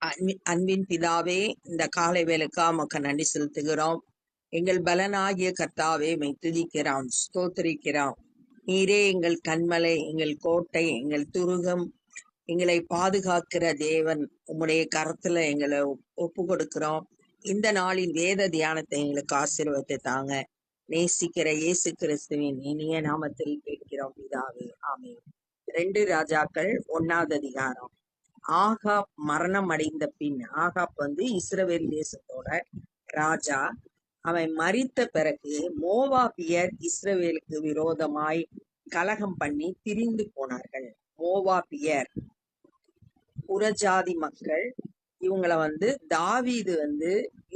அன்பின் பிதாவே, இந்த காலை வேலைக்கா உமக்கு நன்றி செலுத்துகிறோம். எங்கள் பலனாகிய கர்த்தாவே மெய் துதிக்கிறோம், ஸ்தோத்திரிக்கிறோம். நீரே எங்கள் கண்மலை, எங்கள் கோட்டை, எங்கள் துருகம், எங்களை பாதுகாக்கிற தேவன். உம்முடைய கரத்துல எங்களை ஒப்பு கொடுக்கிறோம். இந்த நாளின் வேத தியானத்தை எங்களுக்கு ஆசீர்வதித்து தாங்க. நேசிக்கிற இயேசு கிறிஸ்துவின் இனிய நாமத்தில் கேட்கிறோம் பிதாவே, ஆமென். 2 ராஜாக்கள் 1வது அதிகாரம். ஆகாப் மரணம் அடைந்த பின், ஆகாப் இஸ்ரவேல் தேசத்தோட ராஜா. அவன் மரித்த பிறகு மோவாபியர் இஸ்ரவேலுக்கு விரோதமாய் கலகம் பண்ணி திரிந்து போனார்கள். மோவாபியர் புறஜாதி மக்கள். இவங்கள தாவீது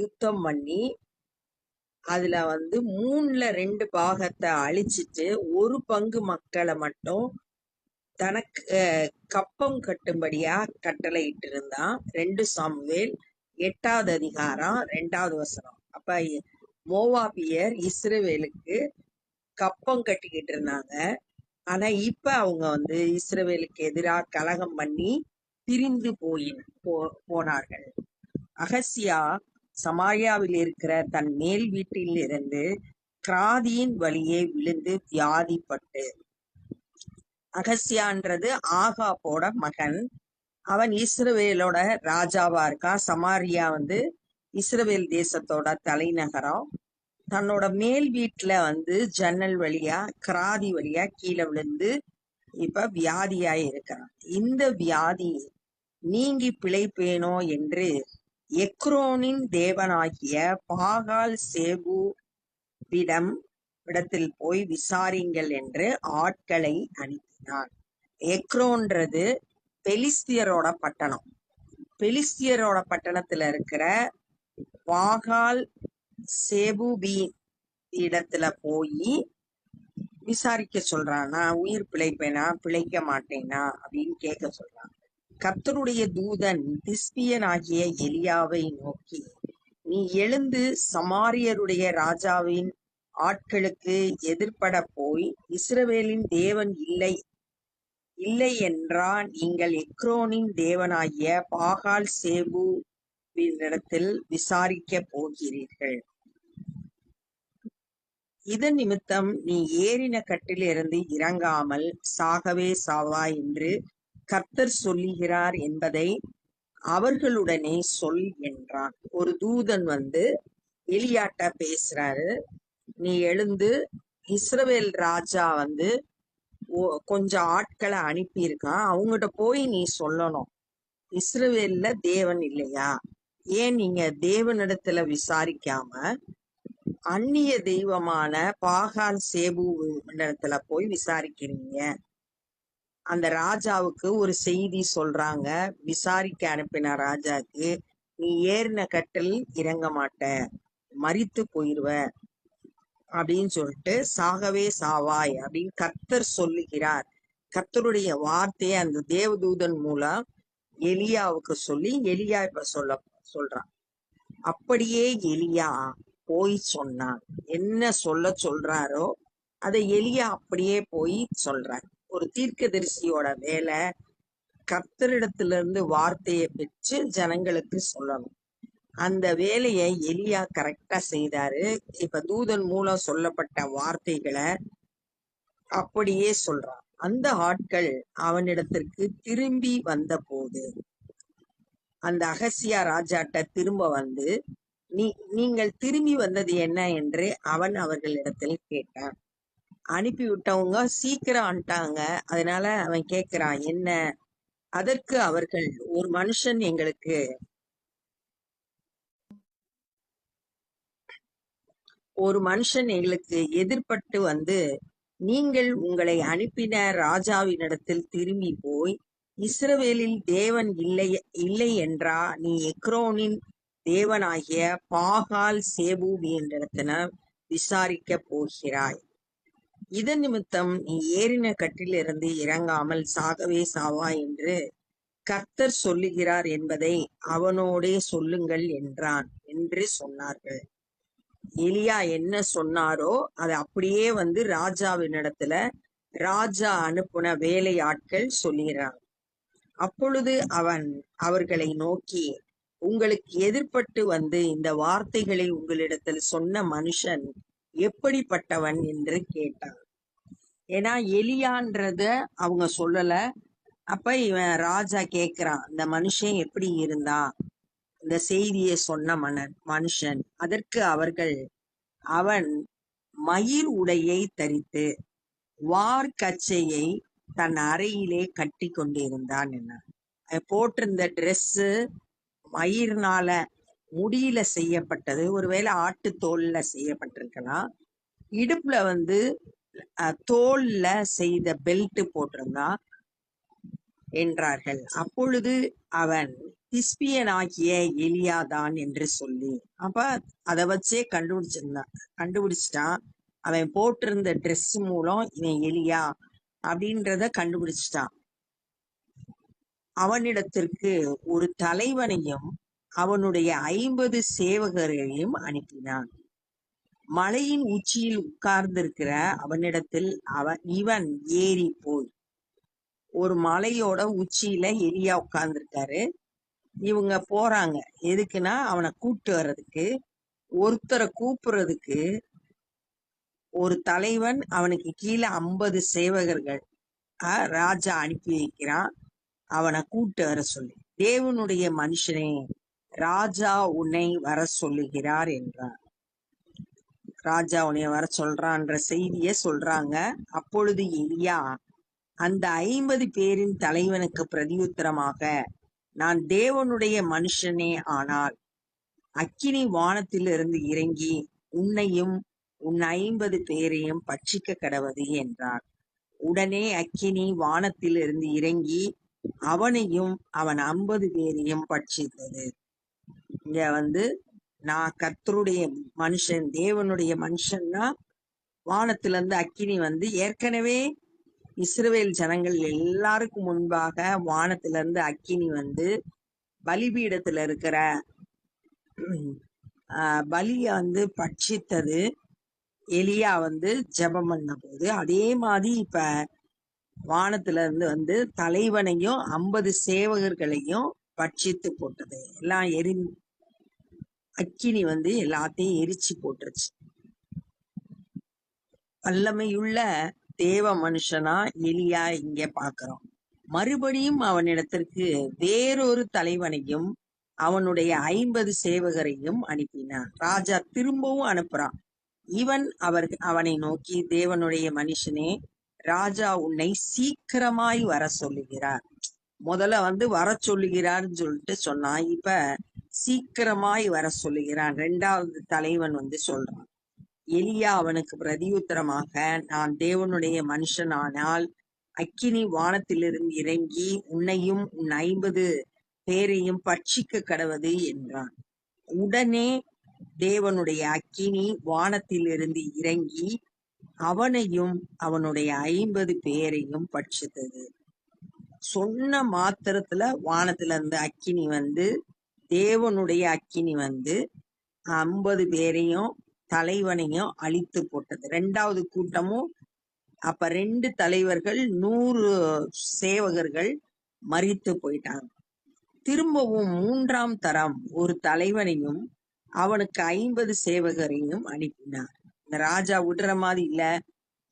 யுத்தம் பண்ணி அதுல 3/2 பாகத்தை அழிச்சிட்டு ஒரு பங்கு மக்களை மட்டும் தனக்கு கப்பம் கட்டும்படியா கட்டளையிட்டு இருந்தான். 2 சாமுவேல் 8வது அதிகாரம் 2வது வசனம். அப்ப மோவாபியர் இஸ்ரவேலுக்கு கப்பம் கட்டிக்கிட்டு இருந்தாங்க. ஆனா இப்ப அவங்க இஸ்ரவேலுக்கு எதிராக கலகம் பண்ணி பிரிந்து போனார்கள். அகசியா சமாரியாவில் இருக்கிற தன் மேல் வீட்டில் இருந்து கிராதியின் வழியே விழுந்து வியாதிப்பட்டு. அகசியான்றது ஆகாப்போட மகன். அவன் இஸ்ரவேலோட ராஜாவா இருக்கான். சமாரியா இஸ்ரவேல் தேசத்தோட தலைநகரம். தன்னோட மேல் வீட்டுல ஜன்னல் வழியா கிராதி வழியா கீழே விழுந்து இப்ப வியாதியாய் இருக்கிறான். இந்த வியாதி நீங்கி பிழைப்பேனோ என்று எக்ரோனின் தேவனாகிய பாகால் இடத்தில் போய் விசாரிங்கள் என்று ஆட்களை அனுப்பினான். எக்ரோன்றது பெலிஸ்தியரோட பட்டணம். பெலிஸ்தியரோட பட்டணத்துல இருக்கிற பாகால் சேபூபி இடத்துல போய் விசாரிக்க சொல்றான். நான் உயிர் பிழைப்பேனா பிழைக்க மாட்டேனா அப்படின்னு கேட்க சொல்றான். கர்த்தருடைய தூதன் திஸ்பியனாகிய எலியாவை நோக்கி, நீ எழுந்து சமாரியருடைய ராஜாவின் ஆட்களுக்கு எதிர்பட போய் இஸ்ரவேலின் தேவன் இல்லை என்றா நீங்கள் எக்ரோனின் தேவனாகிய பாகால் சேபூவினிடத்தில் விசாரிக்க போகிறீர்கள். இதன் நிமித்தம் நீ ஏறின கட்டிலிருந்து இறங்காமல் சாகவே சாவா என்று கர்த்தர் சொல்லுகிறார் என்பதை அவர்களுடனே சொல் என்றான். ஒரு தூதன் எலியாட்ட பேசுறாரு. நீ எழுந்து இஸ்ரவேல் ராஜா கொஞ்சம் ஆட்களை அனுப்பியிருக்கான், அவங்ககிட்ட போய் நீ சொல்லணும், இஸ்ரவேல்ல தேவன் இல்லையா? ஏன் நீங்க தேவனிடத்துல விசாரிக்காம அந்நிய தெய்வமான பாகால் சேபு இடத்துல போய் விசாரிக்கிறீங்க? அந்த ராஜாவுக்கு ஒரு செய்தி சொல்றாங்க. விசாரிக்க அனுப்பின ராஜாக்கு, நீ ஏறின கட்டில் இறங்க மாட்ட, மரித்து போயிருவ அப்படின்னு சொல்லிட்டு சாகவே சாவாய் அப்படின்னு கர்த்தர் சொல்லுகிறார். கர்த்தருடைய வார்த்தையை அந்த தேவதூதன் மூலம் எலியாவுக்கு சொல்லி எலியா இப்ப சொல்றான். அப்படியே எலியா போய் சொன்னான். என்ன சொல்றாரோ அதை எலியா அப்படியே போய் சொல்றார். ஒரு தீர்க்கதரிசியோட வேலை கர்த்தரிடத்திலிருந்து வார்த்தையை பெற்று ஜனங்களுக்கு சொல்லணும். அந்த வேலையை எலியா கரெக்டா செய்தாரு. இப்ப தூதன் மூலம் சொல்லப்பட்ட வார்த்தைகளை அப்படியே சொல்றான். அந்த ஆட்கள் அவனிடத்திற்கு திரும்பி வந்த போது அந்த அகசியா ராஜாட்ட திரும்ப நீங்கள் திரும்பி வந்தது என்ன என்று அவன் அவர்களிடத்தில் கேட்டான். அனுப்பி விட்டவங்க சீக்கிரம் வந்துட்டாங்க. அதனால அவன் கேட்கிறான், என்ன? அதற்கு அவர்கள், ஒரு மனுஷன் எங்களுக்கு எதிர்பட்டு நீங்கள் உங்களை அனுப்பின ராஜாவினிடத்தில் திரும்பி போய் இஸ்ரவேலில் தேவன் இல்லை என்றா நீ எக்ரோனின் தேவனாகிய பாகால் சேபூவினிடத்தின விசாரிக்க போகிறாய். இதன் நிமித்தம் நீ ஏறின கட்டிலிருந்து இறங்காமல் சாகவே சாவா என்று கர்த்தர் சொல்லுகிறார் என்பதை அவனோடே சொல்லுங்கள் என்றான் என்று சொன்னார்கள். எலியா என்ன சொன்னாரோ அதை அப்படியே ராஜாவினிடத்துல ராஜா அனுப்புன வேலை ஆட்கள் சொல்லுகிறாங்க. அப்பொழுது அவன் அவர்களை நோக்கி, உங்களுக்கு எதிர்ப்பட்டு வந்து இந்த வார்த்தைகளை உங்களிடத்தில் சொன்ன மனுஷன் எப்படிப்பட்டவன் என்று கேட்டான். ஏன்னா எலியான்றத அவங்க சொல்லல. அப்ப இவன் ராஜா கேக்குறான், இந்த மனுஷன் எப்படி இருந்தான், இந்த செய்தியை சொன்ன மனுஷன். அதற்கு அவர்கள், அவன் மயிர் உடையை தரித்து வார்க்கச்சையை தன் அறையிலே கட்டி கொண்டிருந்தான் என்ன. போட்டிருந்த ட்ரெஸ்ஸு மயிர்னால முடியில செய்யப்பட்டது, ஒருவேளை ஆட்டு தோல்ல செய்யப்பட்டிருக்கலாம். இடுப்புல வந்து தோல்ல செய்த பெல்ட் போட்டிருந்தான் என்றார்கள். அப்பொழுது அவன் திஸ்பியனாகிய எலியாதான் என்று சொல்லி, அப்ப அதை வச்சே கண்டுபிடிச்சிட்டான். அவன் போட்டிருந்த ட்ரெஸ் மூலம் இவன் எலியா அப்படின்றத கண்டுபிடிச்சிட்டான். அவனிடத்திற்கு ஒரு தலைவனையும் அவனுடைய 50 சேவகரையும் அனுப்பினான். மலையின் உச்சியில் உட்கார்ந்திருக்கிற அவனிடத்தில் இவன் ஏறி போய், ஒரு மலையோட உச்சியில எலியா உட்கார்ந்துருக்காரு. இவங்க போறாங்க எதுக்குன்னா அவனை கூப்பிட்டு வர்றதுக்கு. ஒருத்தரை கூப்பிடுறதுக்கு ஒரு தலைவன், அவனுக்கு கீழே 50 சேவகர்கள் ராஜா அனுப்பி வைக்கிறான் அவனை கூப்பிட்டு வர சொல்லி. தேவனுடைய மனுஷனே, ராஜா உன்னை வர சொல்லுகிறார் என்றார். ராஜா உன்னை வர சொல்றான்ற செய்திய சொல்றாங்க. அப்பொழுது எலியா அந்த 50 பேரின் தலைவனுக்கு பிரதியுத்தரமாக, நான் தேவனுடைய மனுஷனே, ஆனால் அக்கினி வானத்திலிருந்து இறங்கி உன்னையும் உன் 50 பேரையும் பட்சிக்க கடவது என்றார். உடனே அக்கினி வானத்திலிருந்து இறங்கி அவனையும் அவன் 50 பேரையும் பட்சித்தது. இங்க வந்து நான் கர்த்தருடைய மனுஷன், தேவனுடைய மனுஷன்னா வானத்துல இருந்து அக்கினி வந்து, ஏற்கனவே இஸ்ரவேல் ஜனங்கள் எல்லாருக்கும் முன்பாக வானத்துல இருந்து அக்கினி வந்து பலிபீடத்துல இருக்கிற பலிய வந்து பட்சித்தது. எலியா வந்து ஜெபம் பண்ண போது அதே மாதிரி இப்ப வானத்துல இருந்து வந்து தலைவனையும் 50 சேவகர்களையும் பட்சித்து போட்டது. எல்லாம் அக்கினி வந்து எல்லாத்தையும் எரிச்சு போட்டுருச்சு. வல்லமையுள்ள தேவ மனுஷனா எலியா இங்க பாக்குறோம். மறுபடியும் அவனிடத்திற்கு வேறொரு தலைவனையும் அவனுடைய 50 சேவகரையும் அனுப்பினான். ராஜா திரும்பவும் அனுப்புறான். இவன் அவனை நோக்கி, தேவனுடைய மனுஷனே, ராஜா உன்னை சீக்கிரமாய் வர சொல்லுகிறார். முதல்ல வந்து வர சொல்லுகிறார்னு சொல்லிட்டு சொன்னான். இப்ப சீக்கிரமாய் வர சொல்லுகிறான். 2வது தலைவன் வந்து சொல்றான். எலியா அவனுக்கு பிரதியுத்தரமாக, நான் தேவனுடைய மனுஷனானால் அக்கினி வானத்திலிருந்து இறங்கி உன்னையும் உன் 50 பேரையும் பட்சிக்க கடவது என்றான். உடனே தேவனுடைய அக்கினி வானத்திலிருந்து இறங்கி அவனையும் அவனுடைய 50 பேரையும் பட்சித்தது. சொன்ன மாத்திரத்துல வானத்துல இருந்து அக்கினி வந்து, தேவனுடைய அக்கினி வந்து 50 பேரையும் தலைவனையும் அழித்து போட்டது. 2வது கூட்டமும் அப்ப 2 தலைவர்கள் 100 சேவகர்கள் மரித்து போயிட்டாங்க. திரும்பவும் 3ஆம் தரம் ஒரு தலைவனையும் அவனுக்கு 50 சேவகரையும் அனுப்பினார். இந்த ராஜா விடுற மாதிரி இல்ல.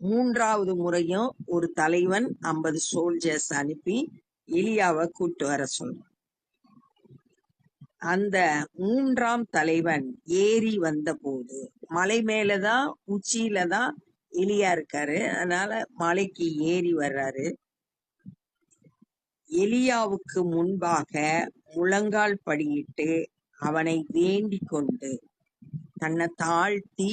3வது முறையும் ஒரு தலைவன் 50 சோல்ஜர்ஸ் அனுப்பி எலியாவை கூட்டு வர சொல்றான். அந்த 3ஆம் தலைவன் ஏறி வந்த போது, மலை மேலதான் உச்சியில தான் எலியா இருக்காரு, அதனால மலைக்கு ஏறி வர்றாரு. எலியாவுக்கு முன்பாக முழங்கால் படியிட்டு அவனை வேண்டிக் கொண்டு தன்னை தாழ்த்தி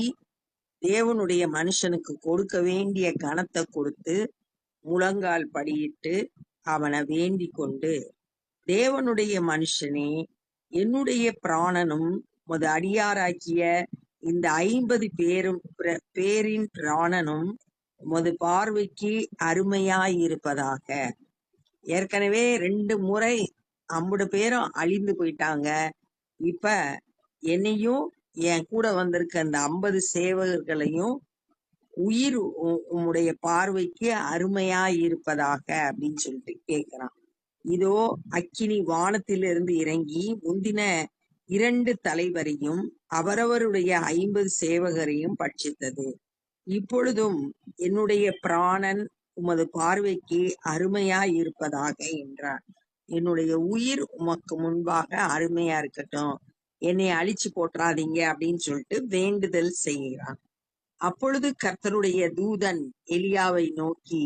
தேவனுடைய மனுஷனுக்கு கொடுக்க வேண்டிய கனத்தை கொடுத்து முழங்கால் படியிட்டு அவனை வேண்டிக் கொண்டு, தேவனுடைய மனுஷனே, என்னுடைய பிராணனும் உமது அடியாராக்கிய இந்த 50 பேரின் பிராணனும் உமது பார்வைக்கு அருமையாயிருப்பதாக. ஏற்கனவே 2 முறை 50 பேரும் அழிந்து போயிட்டாங்க. இப்ப என்னையும் என் கூட வந்திருக்க அந்த 50 சேவகர்களையும் உயிர் உம்முடைய பார்வைக்கு அருமையாயிருப்பதாக அப்படின்னு சொல்லிட்டு கேட்கிறான். இதோ அக்கினி வானத்திலிருந்து இறங்கி முந்தின 2 தலைவரையும் அவரவருடைய 50 சேவகரையும் பட்சித்தது. இப்பொழுதும் என்னுடைய பிராணன் உமது பார்வைக்கு அருமையாயிருப்பதாக என்றார். என்னுடைய உயிர் உமக்கு முன்பாக அருமையா இருக்கட்டும், என்னை அழிச்சு போட்டுறாதீங்க அப்படின்னு சொல்லிட்டு வேண்டுதல் செய்கிறான். அப்பொழுது கர்த்தருடைய தூதன் எலியாவை நோக்கி,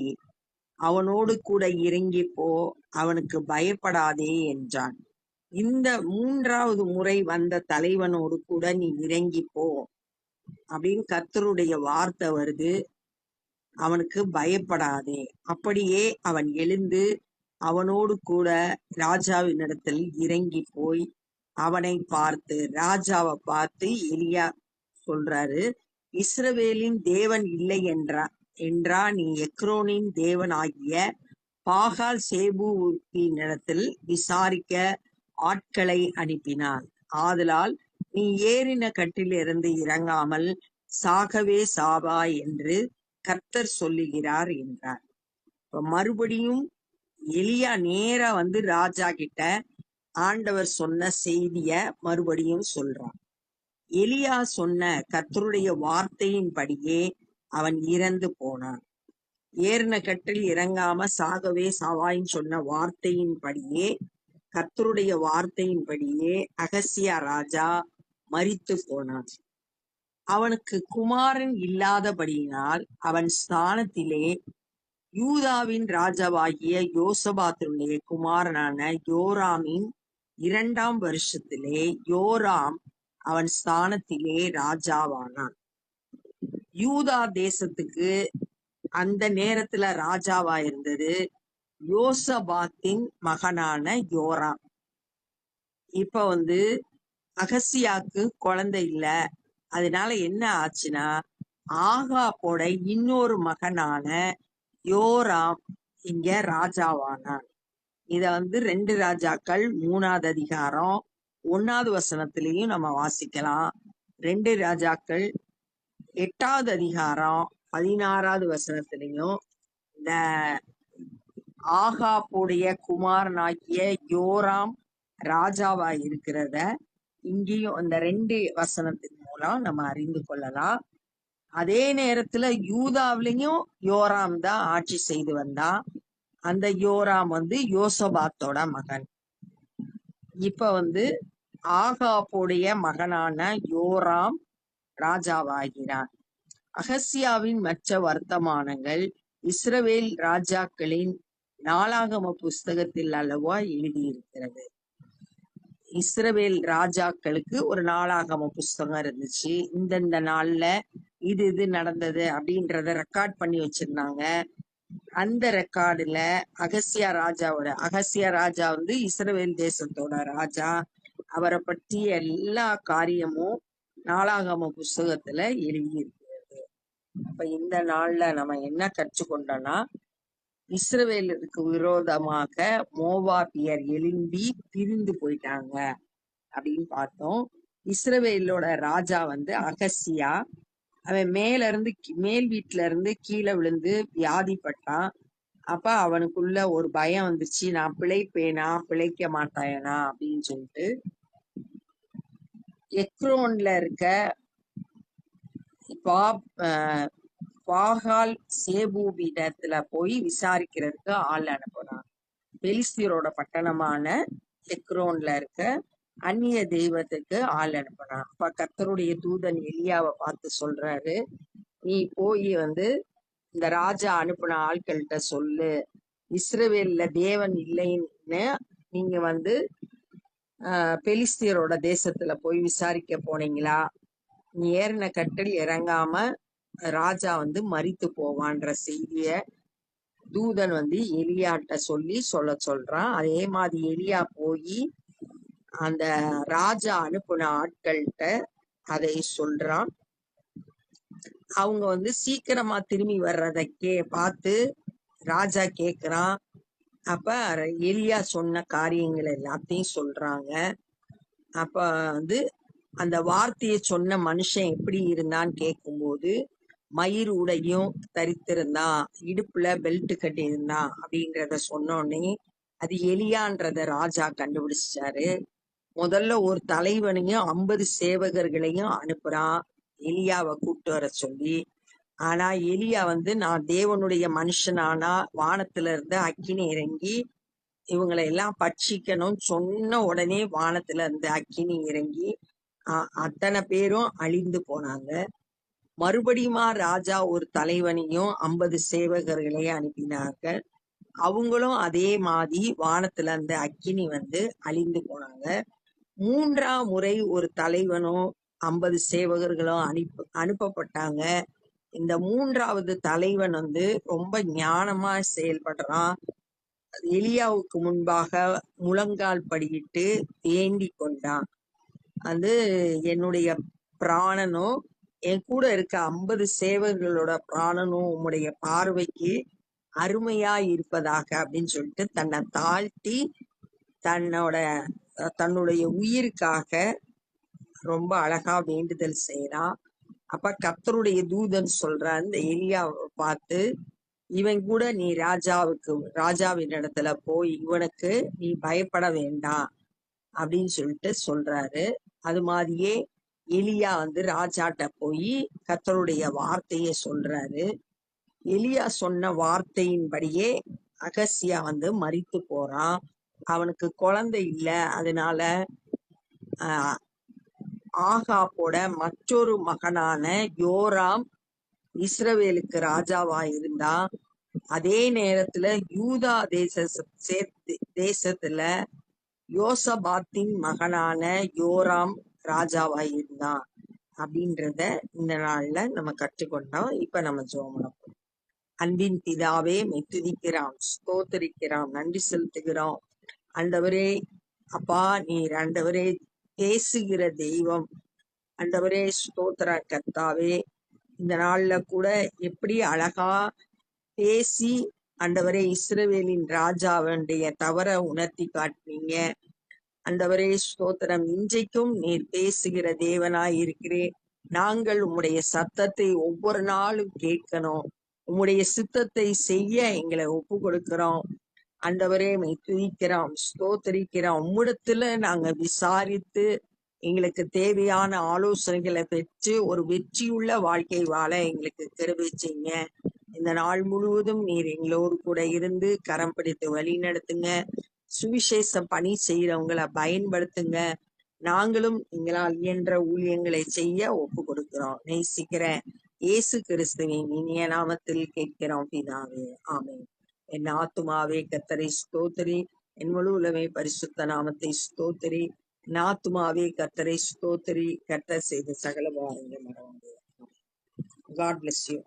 அவனோடு கூட இறங்கி போ, அவனுக்கு பயப்படாதே என்றான். இந்த 3வது முறை வந்த தலைவனோடு கூட நீ இறங்கி போ அப்படின்னு கர்த்தருடைய வார்த்தை வருது. அவனுக்கு பயப்படாதே. அப்படியே அவன் எழுந்து அவனோடு கூட ராஜாவினிடத்தில் இறங்கி போய் அவனை பார்த்து, ராஜாவை பார்த்து எலியா சொல்றாரு, இஸ்ரவேலின் தேவன் இல்லை என்றா நீ எக்ரோனின் தேவன் ஆகிய பாகால் சேபூவினிடத்தில் விசாரிக்க ஆட்களை அனுப்பினான். ஆதலால் நீ ஏறின கட்டிலிருந்து இறங்காமல் சாகவே சாவாய் என்று கர்த்தர் சொல்லுகிறார் என்றார். இப்ப மறுபடியும் எலியா நேரா வந்து ராஜா கிட்ட ஆண்டவர் சொன்ன செய்திய மறுபடியும் சொல்றான். எலியா சொன்ன கர்த்தருடைய வார்த்தையின்படியே அவன் இறந்து போனான். ஏறின கட்டில் இறங்காம சாகவே சாவாயின்னு சொன்ன வார்த்தையின்படியே, கர்த்தருடைய வார்த்தையின்படியே அகசியா ராஜா மரித்து போனான். அவனுக்கு குமாரன் இல்லாதபடியினால் அவன் ஸ்தானத்திலே யூதாவின் ராஜாவாகிய யோசபாத்தினுடைய குமாரனான யோராமின் 2ஆம் வருஷத்திலே யோராம் அவன் ஸ்தானத்திலே ராஜாவானான். யூதா தேசத்துக்கு அந்த நேரத்துல ராஜாவா இருந்தது யோசபாத்தின் மகனான யோராம். இப்ப அகசியாக்கு குழந்தை இல்ல. அதனால என்ன ஆச்சுன்னா, ஆகாபோட இன்னொரு மகனான யோராம் இங்க ராஜாவானான். இத 2 ராஜாக்கள் 3வது அதிகாரம் 1வது வசனத்திலையும் நம்ம வாசிக்கலாம். 2 ராஜாக்கள் 8வது அதிகாரம் 16வது வசனத்திலையும் இந்த ஆகாபுடைய குமாரனாகிய யோராம் ராஜாவா இருக்கிறத இங்கேயும் இந்த 2 வசனத்தின் மூலம் நம்ம அறிந்து கொள்ளலாம். அதே நேரத்துல யூதாவிலையும் யோராம் தான் ஆட்சி செய்து வந்தான். அந்த யோராம் யோசபாத்தோட மகன். இப்ப ஆகாபுடைய மகனான யோராம் ராஜாவாகிறான். அகசியாவின் மற்ற வர்த்தமானங்கள் இஸ்ரவேல் ராஜாக்களின் நாளாகம புஸ்தகத்தில் அல்லவா எழுதியிருக்கிறது. இஸ்ரவேல் ராஜாக்களுக்கு ஒரு நாளாகம புஸ்தகம் இருந்துச்சு. இந்தந்த நாள்ல இது நடந்தது அப்படின்றத ரெக்கார்ட் பண்ணி வச்சிருந்தாங்க. அந்த ரெக்கார்டுல அகசியா ராஜா இஸ்ரவேல் தேசத்தோட ராஜா. அவரை பற்றி எல்லா காரியமும் நாளாகம புஸ்தகத்துல எழுதியிருக்கிறது. அப்ப இந்த நாள்ல நம்ம என்ன கற்றுக்கொண்டோம்னா, இஸ்ரவேலுக்கு விரோதமாக மோவாபியர் எழும்பி பிரிந்து போயிட்டாங்க அப்படின்னு பார்த்தோம். இஸ்ரவேலோட ராஜா அகசியா. அவன் மேல் வீட்டுல இருந்து கீழே விழுந்து வியாதிப்பட்டான். அப்ப அவனுக்குள்ள ஒரு பயம் வந்துச்சு, நான் பிழைப்பேனா பிழைக்க மாட்டேனா அப்படின்னு சொல்லிட்டு எக்ரோன்ல இருக்க பாகால் சேபூவிடத்துல போய் விசாரிக்கிறதுக்கு ஆள் அனுப்புனான். பெலிஸ்தியரோட பட்டணமான எக்ரோன்ல இருக்க அந்நிய தெய்வத்துக்கு ஆள் அனுப்புனான். அப்ப கர்த்தருடைய தூதன் எலியாவை பார்த்து சொல்றாரு, நீ போய் இந்த ராஜா அனுப்புன ஆட்கள்கிட்ட சொல்லு, இஸ்ரவேல்ல தேவன் இல்லைன்னு நீங்க பெலிஸ்தியரோட தேசத்துல போய் விசாரிக்க போனீங்களா? நீ ஏறின கட்டில் இறங்காம ராஜா மரித்து போவான்ற செய்திய தூதன் எலியாட்ட சொல்ல சொல்றான். அதே மாதிரி எலியா போய் அந்த ராஜா அனுப்புன ஆட்கள்கிட்ட அதை சொல்றான். அவங்க சீக்கிரமா திரும்பி வர்றதை பார்த்து ராஜா கேக்குறான். அப்ப எலியா சொன்ன காரியங்கள் எல்லாத்தையும் சொல்றாங்க. அப்ப அந்த வார்த்தையை சொன்ன மனுஷன் எப்படி இருந்தான்னு கேட்கும்போது, மயிர் உடையும் தரித்திருந்தான், இடுப்புல பெல்ட் கட்டி இருந்தான் அப்படின்றத சொன்னோடனே அது எலியான்றத ராஜா கண்டுபிடிச்சாரு. முதல்ல ஒரு தலைவனையும் 50 சேவகர்களையும் அனுப்புறான் எலியாவை கூப்பிட்டு வர சொல்லி. ஆனா எலியா நான் தேவனுடைய மனுஷனானா வானத்துல இருந்து அக்கினி இறங்கி இவங்களை எல்லாம் பட்சிக்கணும் சொன்ன உடனே வானத்துல இருந்து அக்கினி இறங்கி அத்தனை பேரும் அழிந்து போனாங்க. மறுபடியுமா ராஜா ஒரு தலைவனையும் 50 சேவகர்களையும் அனுப்பினார்கள். அவங்களும் அதே மாதிரி வானத்துல இருந்து அக்கினி அழிந்து போனாங்க. 3ஆம் முறை ஒரு தலைவனும் 50 சேவகர்களும் அனுப்பப்பட்டாங்க. இந்த 3வது தலைவன் ரொம்ப ஞானமா செயல்படுறான். எலியாவுக்கு முன்பாக முழங்கால் படியிட்டு வேண்டிக் கொண்டான். என்னுடைய பிராணனும் என் கூட இருக்க 50 சேவகர்களோட பிராணனும் உம்முடைய பார்வைக்கு அருமையா இருப்பதாக அப்படின்னு சொல்லிட்டு தன்னை தாழ்த்தி தன்னுடைய உயிருக்காக ரொம்ப அழகா வேண்டுதல் செய்யறான். அப்ப கர்த்தருடைய தூதன் சொல்றான் இந்த எலியாவை பார்த்து, இவன் கூட நீ ராஜாவின் இடத்துல போய் இவனுக்கு நீ பயப்பட வேண்டாம் அப்படின்னு சொல்லிட்டு சொல்றாரு. அது மாதிரியே எலியா ராஜாட்ட போய் கர்த்தருடைய வார்த்தைய சொல்றாரு. எலியா சொன்ன வார்த்தையின்படியே அகசியா மரித்து போறான். அவனுக்கு குழந்தை இல்ல. அதனால ஆகாப்போட மற்றொரு மகனான யோராம் இஸ்ரவேலுக்கு ராஜாவா இருந்தான். அதே நேரத்துல யூதா தேசத்துல யோசபாத்தின் மகனான யோராம் ராஜாவா இருந்தான் அப்படின்றத இந்த நாள்ல நம்ம கற்றுக்கொண்டோம். இப்ப நம்ம ஜெபம் பண்ணப்போம். அன்பின் பிதாவே, துதிக்கிறோம், ஸ்தோத்தரிக்கிறோம், நன்றி செலுத்துகிறோம். ஆண்டவரே அப்பா, நீர் ஆண்டவரே பேசுகிற தெய்வம். ஆண்டவரே ஸ்தோத்திர கர்த்தாவே, இந்த நாள்ல கூட எப்படி அழகா பேசி ஆண்டவரே இஸ்ரவேலின் ராஜாவுடைய தவற உணர்த்தி காட்டினீங்க. ஆண்டவரே ஸ்தோத்திரம். இன்றைக்கும் நீர் பேசுகிற தேவனாய் இருக்கிறேன். நாங்கள் உம்முடைய சத்தத்தை ஒவ்வொரு நாளும் கேட்கணும். உம்முடைய சித்தத்தை செய்ய எங்களை ஒப்பு கொடுக்கிறோம். ஆண்டவரே துதிக்கிறோம், ஸ்தோத்தரிக்கிறோம். உம்மிடத்துல நாங்க விசாரித்து எங்களுக்கு தேவையான ஆலோசனைகளை பெற்று ஒரு வெற்றியுள்ள வாழ்க்கை வாழ எங்களுக்கு கிருபை செய்யுங்க. இந்த நாள் முழுவதும் நீர் எங்களோடு கூட இருந்து கரம் பிடித்து வழி நடத்துங்க. சுவிசேஷ பணி செய்யறவங்களை பயன்படுத்துங்க. நாங்களும் எங்களால் இயன்ற ஊழியங்களை செய்ய ஒப்பு கொடுக்கிறோம். நேசிக்கிற இயேசு கிறிஸ்துவின் இனிய நாமத்தில் கேட்கிறோம் பிதாவே, ஆமென். என் ஆத்துமாவே கர்த்தரை ஸ்தோத்திரி, என் முழு உலகமே பரிசுத்த நாமத்தை ஸ்தோத்திரி. என் ஆத்துமாவே கர்த்தரை ஸ்தோத்திரி, கர்த்தர் செய்த சகல வாரங்கள் மறவாதே. God bless you.